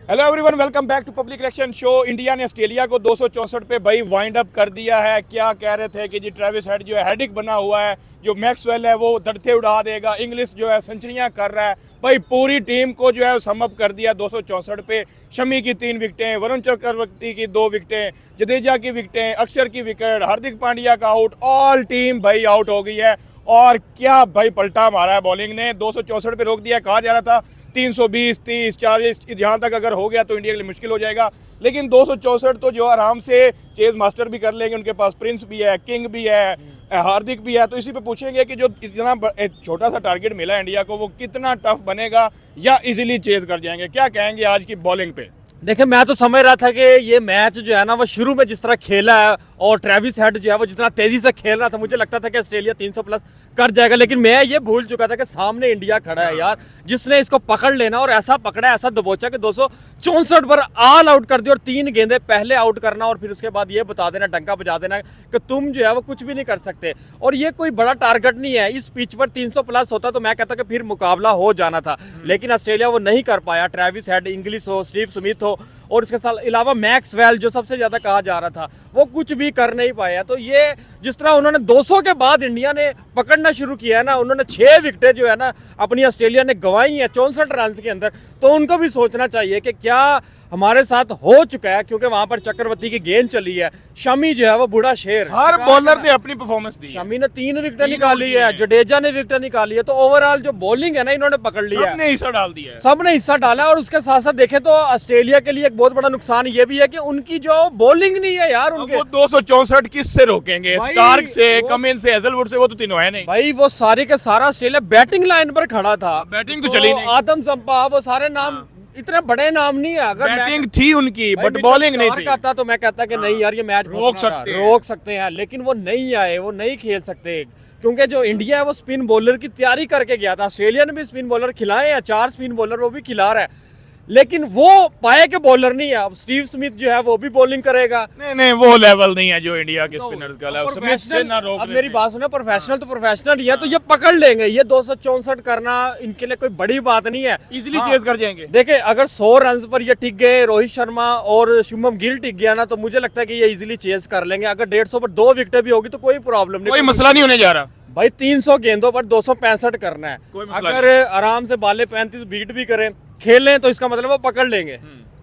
Hello everyone, welcome back to public reaction show. India ने Australia को 264 पे भाई वाइंड अप कर दिया है। क्या कह रहे थे कि जी ट्रेविस हेड जो है हेडिक बना हुआ है, जो मैक्सवेल है वो धरते उड़ा देगा, इंग्लिश जो है सेंचुरियां कर रहा है। भाई पूरी टीम को जो है सम अप कर दिया 264 पे। शमी की 3 विकेटें, वरुण चक्रवर्ती की 2 विकेटें, जडेजा की विकेटें, अक्षर की विकेट, हार्दिक पांड्या का आउट, ऑल टीम भाई आउट हो गई है। और क्या भाई पलटा मारा है बॉलिंग ने, 264 पे रोक दिया। कहा जा रहा था 320, 30, 40 जहां तक अगर हो गया तो इंडिया के लिए मुश्किल हो जाएगा, लेकिन 264 तो जो आराम से चेज मास्टर भी कर लेंगे। उनके पास प्रिंस भी है, किंग भी है, हार्दिक भी है। तो इसी पे पूछेंगे कि जो इतना छोटा सा टारगेट मिला है इंडिया को, वो कितना टफ बनेगा या इजीली चेज कर जाएंगे। क्या कहेंगे आज की बॉलिंग पे? देखिए, मैं तो समझ रहा था कि ये मैच जो है ना वो शुरू में जिस तरह खेला है और ट्रेविस हेड जो है वो जितना तेजी से खेल रहा था, मुझे लगता था कि ऑस्ट्रेलिया 300 प्लस कर जाएगा। लेकिन मैं ये भूल चुका था कि सामने इंडिया खड़ा है यार, जिसने इसको पकड़ लेना और ऐसा पकड़ा, ऐसा दबोचा कि 264 पर ऑल आउट कर दिया। और 3 गेंदें पहले आउट करना और फिर उसके बाद ये बता देना, डंका बजा देना कि तुम जो है वो कुछ भी नहीं कर सकते। और ये कोई बड़ा टारगेट नहीं है। इस पिच पर 300 प्लस होता तो मैं कहता कि फिर मुकाबला हो जाना था, लेकिन ऑस्ट्रेलिया वो नहीं कर पाया। ट्रेविस हेड, इंग्लिश हो, स्टीव स्मिथ हो और इसके साथ अलावा मैक्सवेल जो सबसे ज्यादा कहा जा रहा था, वो कुछ भी कर नहीं पाया। तो ये जिस तरह उन्होंने 200 के बाद इंडिया ने पकड़ना शुरू किया है ना, उन्होंने 6 विकेटें जो है ना अपनी ऑस्ट्रेलिया ने गंवाई है 64 रन के अंदर। तो उनको भी सोचना चाहिए कि क्या हमारे साथ हो चुका है, क्योंकि वहां पर चक्रवर्ती की गेंद चली है। शमी जो है वो बूढ़ा शेर, हर बॉलर ने अपनी परफॉर्मेंस दी। शमी ने 3 विकेटें निकाली है, जडेजा ने विकेटें निकाली है। तो ओवरऑल जो बॉलिंग है ना, इन्होंने पकड़ लिया, सबने हिस्सा डाल दिया है। सबने हिस्सा डाला है। और उसके साथ साथ देखें तो ऑस्ट्रेलिया के लिए एक बहुत बड़ा नुकसान ये भी है कि उनकी जो बॉलिंग नहीं है यार, उनके वो 264 किससे रोकेंगे? स्टार्क से, कमिंस से, हेजलवुड से, वो तो तीनों है नहीं भाई। वो सारे के सारा ऑस्ट्रेलिया बैटिंग लाइन पर खड़ा था। बैटिंग तो चली नहीं। आदम जंपा, वो सारे नाम इतने बड़े नाम नहीं है। अगर बैटिंग थी उनकी बट बॉलिंग नहीं थी। आता तो मैं कहता कि नहीं यार, ये मैच रोक सकते हैं, लेकिन वो नहीं आए, वो नहीं खेल सकते। क्योंकि जो इंडिया है वो स्पिन बॉलर की तैयारी करके गया था। ऑस्ट्रेलिया ने भी स्पिन बॉलर खिलाए हैं, 4 स्पिन बॉलर वो भी खिला रहा है, लेकिन वो पाए के बॉलर नहीं है। अब स्टीव स्मिथ जो है वो भी बॉलिंग करेगा। नहीं, वो लेवल नहीं है जो इंडिया के स्पिनर्स का लेवल। स्मिथ से ना रोक। अब मेरी बात सुनो, प्रोफेशनल तो प्रोफेशनल ही है, तो ये पकड़ लेंगे। ये 264 करना इनके लिए कोई बड़ी बात नहीं है, इजीली चेज कर जाएंगे। देखिए, अगर 100 रन पर ये टिक गए, रोहित शर्मा और शुभमन गिल टिक गया ना, तो मुझे लगता है कि ये इजीली चेज कर लेंगे। अगर 150 पर 2 विकेटें भी होगी तो कोई प्रॉब्लम नहीं, कोई मसला नहीं होने जा रहा भाई। 300 गेंदों पर 265 करना है। अगर आराम से बाले 35 बीट भी करें, खेलें, तो इसका मतलब वो पकड़ लेंगे।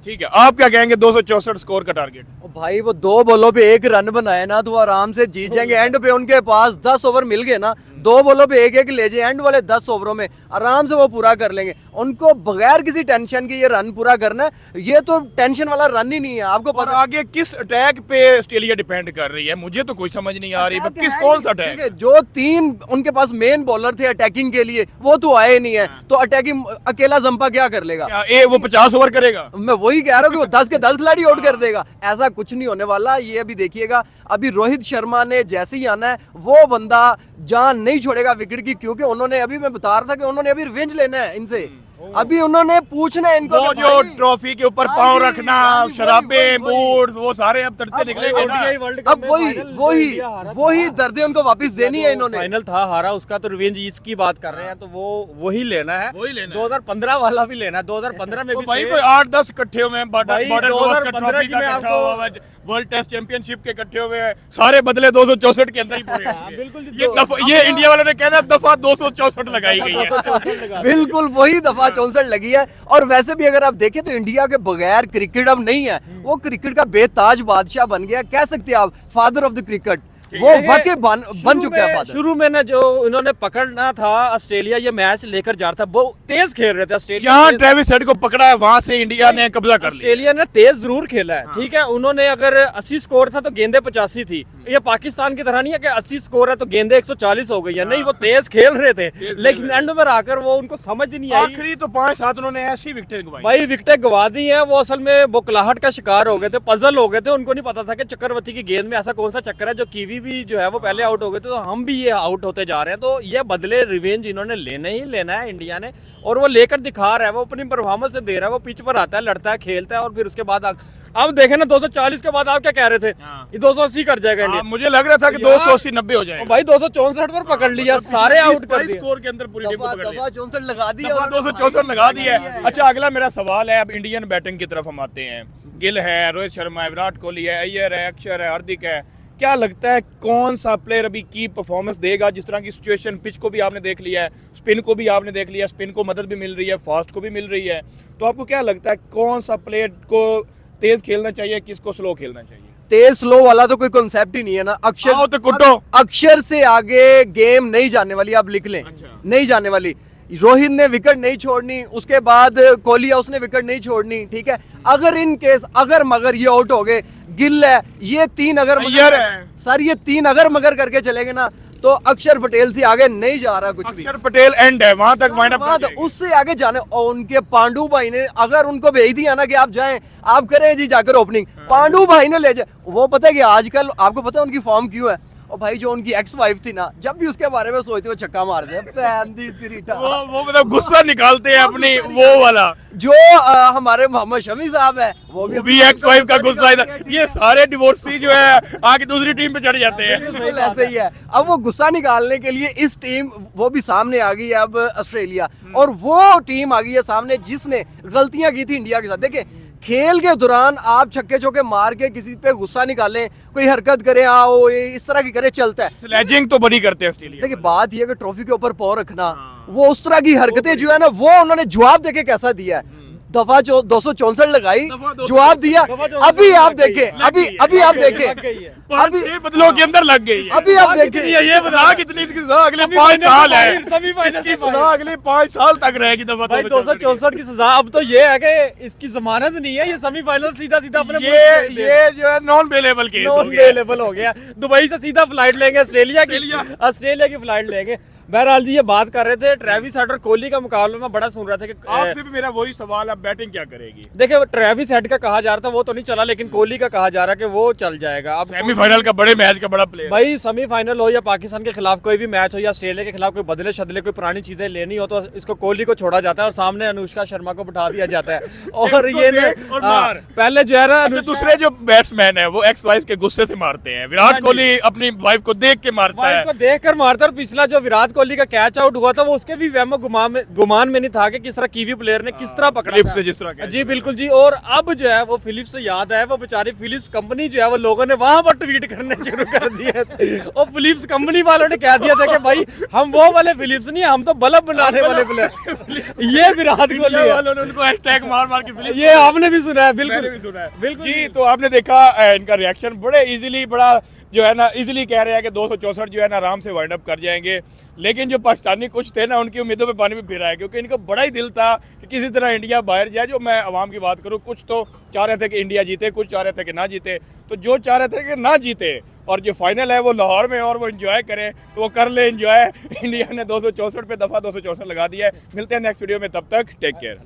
ठीक है, आप क्या कहेंगे 264 स्कोर का टारगेट? भाई वो 2 बॉलों पे 1 रन बनाए ना, तो आराम से जीत जाएंगे। एंड पे उनके पास 10 ओवर मिल गए ना, 2 बॉलों पे 1-1 ले जाए, एंड वाले 10 ओवरों में आराम से वो पूरा कर लेंगे। उनको बगैर किसी टेंशन के ये रन पूरा करना है। ये तो टेंशन वाला रन ही नहीं है, आपको और पता। आगे किस अटैक पे ऑस्ट्रेलिया डिपेंड कर रही है, मुझे तो कोई समझ नहीं आ रही। किस कौन सा अटैक? जो 3 उनके पास मेन बॉलर थे अटैकिंग के लिए, वो तो आए नहीं है। तो अटैकिंग अकेला जंपा क्या कर लेगा? वो 50 ओवर करेगा? मैं वही कह रहा हूँ कि वो 10 के 10 खिलाड़ी आउट कर देगा। ऐसा कुछ नहीं होने वाला। ये अभी देखिएगा, अभी रोहित शर्मा ने जैसे ही आना है, वो बंदा जान नहीं छोड़ेगा विकेट की, क्योंकि उन्होंने अभी, मैं बता रहा था कि उन्होंने अभी रिवेंज लेना है इनसे। अभी उन्होंने पूछना है इनको, वो जो ट्रॉफी के ऊपर पांव रखना, शराबे, बूट्स, वो सारे अब तड़ते निकलेंगे ना। अब वही दर्दे उनको वापस देनी है इन्होंने। फाइनल था, हारा, उसका तो रिवेंज इसकी बात कर रहे हैं, तो वो वही लेना है। 2015 वाला भी लेना है। 2015 में भी भाई कोई 8-10 इकट्ठे हुए हैं, वर्ल्ड टेस्ट चैंपियनशिप के इकट्ठे हुए हैं, सारे बदले 264 के अंदर ही पूरे। ये इंडिया वालों ने कहना दफा 264 लगाई गई है। बिल्कुल वही दफा 64 लगी है। और वैसे भी अगर आप देखें तो इंडिया के बगैर क्रिकेट अब नहीं है। वो क्रिकेट का बेताज बादशाह बन गया, कह सकते हैं आप, फादर ऑफ द क्रिकेट। वो वाकई बन चुका है फादर। शुरू में ना जो इन्होंने पकड़ना था ऑस्ट्रेलिया, ये मैच लेकर जा रहा था, वो तेज खेल रहे थे ऑस्ट्रेलिया। जहां ट्रेविस हेड को पकड़ा है वहां से इंडिया ने कब्जा कर लिया। ऑस्ट्रेलिया ने तेज जरूर खेला है, ठीक है। उन्होंने अगर 80 स्कोर था तो गेंदे 85 थी। ये पाकिस्तान की तरह नहीं है कि 80 स्कोर है तो गेंदे 140 हो गई है। नहीं, वो तेज खेल रहे थे, लेकिन एंड में आकर वो उनको समझ नहीं आई। आखिरी तो 5-7 उन्होंने ऐसी विकेटें गवाई। भाई विकेटें गवा दी हैं। वो असल में बोखलाहट का शिकार हो गए थे, पजल हो गए थे। उनको नहीं पता था कि चक्रवर्ती की गेंद में ऐसा कौन सा चक्कर है जो कीवी भी जो है वो पहले आउट हो गए थे, तो हम भी ये आउट होते जा रहे हैं। तो ये बदले रिवेंज इन्होंने लेना ही लेना है इंडिया ने, और वो लेकर दिखा रहा है, वो अपनी परफॉर्मेंस से दे रहा है। वो पिच पर आता है, लड़ता है, खेलता है, और फिर उसके बाद अब देखें ना 240 के बाद आप क्या कह रहे थे, ये 280 कर जाएगा इंडिया। मुझे लग रहा था कि 280-90 हो जाएगा भाई 264 पर पकड़ लिया, सारे आउट कर दिए। स्कोर के अंदर पूरी टीम को पकड़ लिया। 64 लगा दिया, 264 लगा दिया है। अच्छा, अगला मेरा सवाल है, अब इंडियन बैटिंग की तरफ हम आते हैं। गिल है, रोहित शर्मा है, विराट कोहली है, अय्यर है, अक्षर है, हार्दिक है। क्या लगता है कौन सा प्लेयर अभी की परफॉर्मेंस देगा? जिस तरह की सिचुएशन, पिच को भी आपने देख लिया है, स्पिन को भी आपने देख लिया, स्पिन को मदद भी मिल रही है, फास्ट को भी मिल रही है, तो आपको क्या लगता है कौन सा प्लेयर को तेज खेलना चाहिए, किसको स्लो खेलना चाहिए? तेज स्लो वाला तो कोई कॉन्सेप्ट ही नहीं है ना। आओ तो कुटो। अक्षर से आगे गेम नहीं जाने वाली, आप लिख लें। अच्छा। नहीं जाने वाली। रोहित ने विकेट नहीं छोड़नी, उसके बाद कोहली है उसने विकेट नहीं छोड़नी, ठीक है। अगर इन केस अगर मगर ये आउट हो गए, गिल है, ये तीन अगर अय्यर है। सर ये तीन अगर मगर करके चलेंगे ना, तो अक्षर पटेल से आगे नहीं जा रहा कुछ भी। अक्षर पटेल एंड है, वहां तक वाइंड अप उससे आगे जाने, और उनके पांडु भाई ने अगर उनको भेज दिया ना कि आप जाएं, आप करें जी जाकर ओपनिंग, पांडु भाई ने ले जाए। वो पता है कि आजकल आपको पता है उनकी फॉर्म क्यों है? और भाई जो उनकी एक्स वाइफ थी ना, जब भी उसके बारे में सोचते हुए छक्का मारते हैं, वो मतलब गुस्सा निकालते हैं अपनी, वो वाला जो हमारे मोहम्मद शमी साहब है, वो भी एक्स वाइफ का गुस्सा है। ये सारे डिवोर्सी जो है आके दूसरी टीम पे चढ़ जाते हैं। बिल्कुल ऐसे ही है। अब वो गुस्सा निकालने के लिए इस टीम, वो भी सामने आ गई है अब ऑस्ट्रेलिया, और वो टीम आ गई है सामने जिसने गलतियां की थी इंडिया के साथ। देखिए खेल के दौरान आप छक्के चौके मार के किसी पे गुस्सा निकालें, कोई हरकत करे, आओ ये इस तरह की करे, चलता है। स्लेजिंग तो बड़ी करते हैं ऑस्ट्रेलिया। देखिए बात ये कि ट्रॉफी के ऊपर पाँव रखना, वो उस तरह की हरकतें जो है ना, वो उन्होंने जवाब देके कैसा दिया है। दफा 264 लगाई, जवाब दिया। अभी आप देखें, अभी आप देखें, अभी 6 बदलों के अंदर लग गई। अभी आप देखें, ये बता कितनी इसकी सजा अगले 5 साल है, इसकी सजा अगले 5 साल तक रहेगी। दफा भाई 264 की सजा। अब तो ये है कि इसकी जमानत नहीं है, ये सेमीफाइनल सीधा अपने ये जो है नॉन बेलेबल केस हो गया, अवेलेबल हो गया। दुबई से सीधा फ्लाइट लेंगे, ऑस्ट्रेलिया की फ्लाइट लेंगे। बहरहाल जी ये बात कर रहे थे ट्रेविस हेड और कोहली का मुकाबला, में बड़ा सुन रहा था कि आपसे भी मेरा वही सवाल, अब बैटिंग क्या करेगी? देखिए ट्रेविस हेड का कहा जा रहा था वो तो नहीं चला, लेकिन कोहली का कहा जा रहा है कि वो चल जाएगा। अब सेमीफाइनल का बड़े मैच का बड़ा प्लेयर, भाई सेमीफाइनल हो या पाकिस्तान के खिलाफ कोई भी मैच हो, या ऑस्ट्रेलिया के खिलाफ कोई बदले शदले कोई पुरानी चीजें लेनी हो, तो इसको कोहली को छोड़ा जाता है और सामने अनुष्का शर्मा को बिठा दिया जाता है। और ये पहले जो है ना, दूसरे जो बैट्समैन है वो एक्स वाइफ के गुस्से से मारते हैं। विराट कोहली अपनी वाइफ को देख के मारता है, देख कर मारता है। और पिछला जो विराट कोहली का कैच आउट हुआ था, वो उसके भी वहम गुमान में नहीं था कि किस तरह कीवी प्लेयर ने किस तरह पकड़ा फिलिप्स से जिस तरह जी बिल्कुल जी। और अब जो है वो फिलिप्स से याद है, वो बेचारी फिलिप्स कंपनी जो है वो लोगों ने वहां पर ट्वीट करने शुरू कर दिए, और फिलिप्स कंपनी वालों ने कह दिया था कि भाई हम वो वाले फिलिप्स नहीं, हम तो बल्ब बनाने वाले प्लेयर। ये विराट कोहली वालों ने उनको हैशटैग मार के फिलिप्स, ये आपने भी सुना है? बिल्कुल जी। तो आपने देखा इनका रिएक्शन बड़े इजीली, बड़ा जो है ना इजीली कह रहे हैं कि 264 जो है ना आराम से वाइंड अप कर जाएंगे। लेकिन जो पाकिस्तानी कुछ थे ना, उनकी उम्मीदों पे पानी भी फिर आया, क्योंकि इनका बड़ा ही दिल था कि किसी तरह इंडिया बाहर जाए। जो मैं अवाम की बात करूं, कुछ तो चाह रहे थे कि इंडिया जीते, कुछ चाह रहे थे कि ना जीते। तो जो चाह रहे थे कि ना जीते और जो फाइनल है वो लाहौर में और वो एंजॉय करें, तो वो कर ले एंजॉय। इंडिया ने 264 पे दफा 264 लगा दिया है। मिलते हैं नेक्स्ट वीडियो में, तब तक टेक केयर।